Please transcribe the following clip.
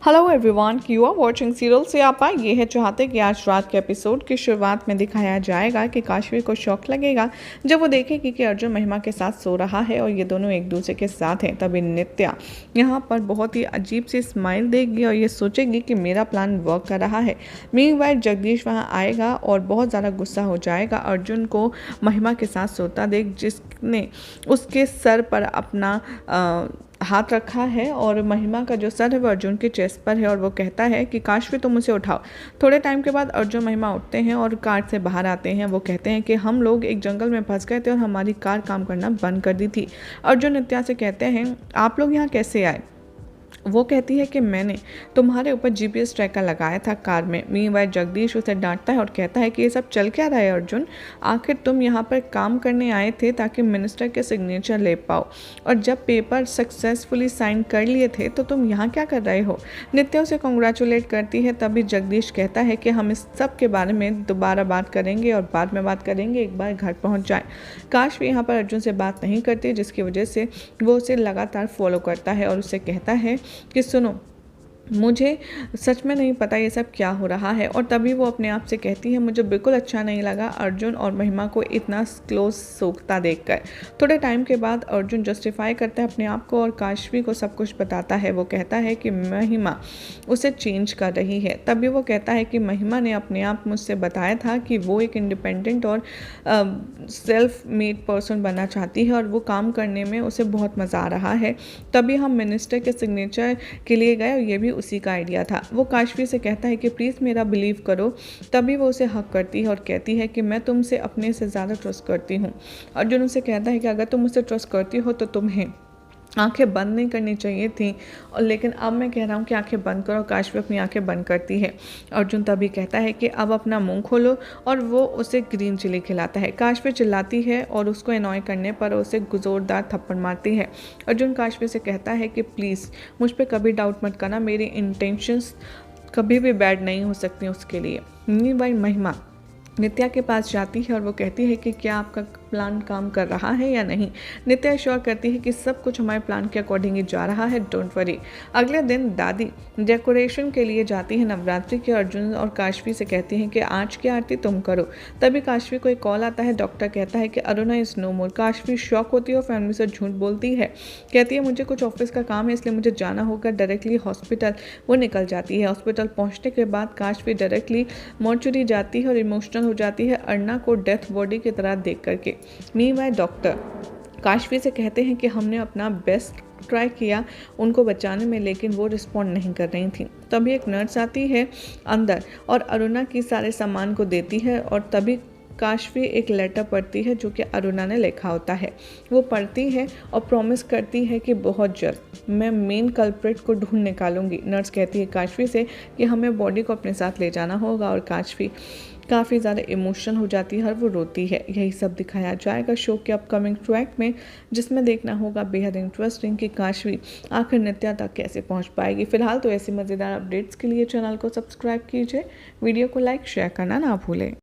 Hello everyone, you are watching serial से आपा। ये है चाहते कि आज रात के एपिसोड की शुरुआत में दिखाया जाएगा कि काशवी को शौक लगेगा जब वो देखेगी कि अर्जुन महिमा के साथ सो रहा है और ये दोनों एक दूसरे के साथ हैं। तभी नित्या यहाँ पर बहुत ही अजीब सी स्माइल देगी और ये सोचेगी कि मेरा प्लान वर्क कर रहा है। मीनवाइल जगदीश वहाँ आएगा और बहुत ज़्यादा गुस्सा हो जाएगा अर्जुन को महिमा के साथ सोता देख, जिसने उसके सर पर अपना हाथ रखा है और महिमा का जो सर है वो अर्जुन के चेस्ट पर है और वो कहता है कि काशवी तुम उसे उठाओ। थोड़े टाइम के बाद अर्जुन महिमा उठते हैं और कार से बाहर आते हैं। वो कहते हैं कि हम लोग एक जंगल में फंस गए थे और हमारी कार काम करना बंद कर दी थी। अर्जुन नित्या से कहते हैं आप लोग यहाँ कैसे आए। वो कहती है कि मैंने तुम्हारे ऊपर जीपीएस ट्रैकर लगाया था कार में। मीनवाइल जगदीश उसे डांटता है और कहता है कि ये सब चल क्या रहा है अर्जुन, आखिर तुम यहाँ पर काम करने आए थे ताकि मिनिस्टर के सिग्नेचर ले पाओ, और जब पेपर सक्सेसफुली साइन कर लिए थे तो तुम यहाँ क्या कर रहे हो। नित्या उसे कॉन्ग्रेचुलेट करती है। तभी जगदीश कहता है कि हम इस सब के बारे में दोबारा बात करेंगे और बाद में बात करेंगे, एक बार घर पहुँच जाए। काश भी यहाँ पर अर्जुन से बात नहीं करती, जिसकी वजह से वो उसे लगातार फॉलो करता है और उसे कहता है कि सुनो, मुझे सच में नहीं पता ये सब क्या हो रहा है। और तभी वो अपने आप से कहती है मुझे बिल्कुल अच्छा नहीं लगा अर्जुन और महिमा को इतना क्लोज सोखता देखकर। थोड़े टाइम के बाद अर्जुन जस्टिफाई करता है अपने आप को और काशवी को सब कुछ बताता है। वो कहता है कि महिमा उसे चेंज कर रही है। तभी वो कहता है कि महिमा ने अपने आप मुझसे बताया था कि वो एक इंडिपेंडेंट और सेल्फ मेड पर्सन बनना चाहती है और वो काम करने में उसे बहुत मज़ा आ रहा है। तभी हम मिनिस्टर के सिग्नेचर के लिए गए और ये भी उसी का आइडिया था। वो काशवी से कहता है कि प्लीज़ मेरा बिलीव करो। तभी वो उसे हक करती है और कहती है कि मैं तुमसे अपने से ज़्यादा ट्रस्ट करती हूँ। अर्जुन उसे कहता है कि अगर तुम मुझसे ट्रस्ट करती हो तो तुम्हें आंखें बंद नहीं करनी चाहिए थी, और लेकिन अब मैं कह रहा हूँ कि आंखें बंद करो। काशवी अपनी आंखें बंद करती है। अर्जुन तभी कहता है कि अब अपना मुंह खोलो और वो उसे ग्रीन चिली खिलाता है। काशवी चिल्लाती है और उसको एनॉय करने पर उसे जोरदार थप्पड़ मारती है। अर्जुन काशवी से कहता है कि प्लीज़ मुझ पर कभी डाउट मत करना, मेरी इंटेंशंस कभी भी बैड नहीं हो सकती उसके लिए। मीनवाइल महिमा नित्या के पास जाती है और वो कहती है कि क्या आपका प्लान काम कर रहा है या नहीं। नित्या श्योर करती है कि सब कुछ हमारे प्लान के अकॉर्डिंग ही जा रहा है, डोंट वरी। अगले दिन दादी डेकोरेशन के लिए जाती है नवरात्रि के। अर्जुन और काशवी से कहती हैं कि आज की आरती तुम करो। तभी काशवी को एक कॉल आता है। डॉक्टर कहता है कि Aruna is no more. Kashvi shock होती है और फैमिली से झूठ बोलती है। कहती है मुझे कुछ ऑफिस का काम है इसलिए मुझे जाना होगा डायरेक्टली हॉस्पिटल। वो निकल जाती है। हॉस्पिटल पहुँचने के बाद काशवी डायरेक्टली मॉर्चुरी जाती है और इमोशनल हो जाती है अरुणा को डेथ बॉडी की तरह देख करके। मीनवाइल डॉक्टर काशवी से कहते हैं कि हमने अपना बेस्ट ट्राई किया उनको बचाने में, लेकिन वो रिस्पॉन्ड नहीं कर रही थी। तभी एक नर्स आती है अंदर और अरुणा की सारे सामान को देती है और तभी काशवी एक लेटर पढ़ती है जो कि अरुणा ने लिखा होता है। वो पढ़ती है और प्रॉमिस करती है कि बहुत जल्द मैं मेन कल्प्रिट को ढूंढ निकालूंगी। नर्स कहती है काशवी से कि हमें बॉडी को अपने साथ ले जाना होगा और काशवी काफ़ी ज़्यादा इमोशनल हो जाती है और वो रोती है। यही सब दिखाया जाएगा शो के अपकमिंग ट्रैक में, जिसमें देखना होगा बेहद इंटरेस्टिंग कि काशवी आखिर नित्या तक कैसे पहुंच पाएगी। फिलहाल तो ऐसी मज़ेदार अपडेट्स के लिए चैनल को सब्सक्राइब कीजिए, वीडियो को लाइक शेयर करना ना भूलें।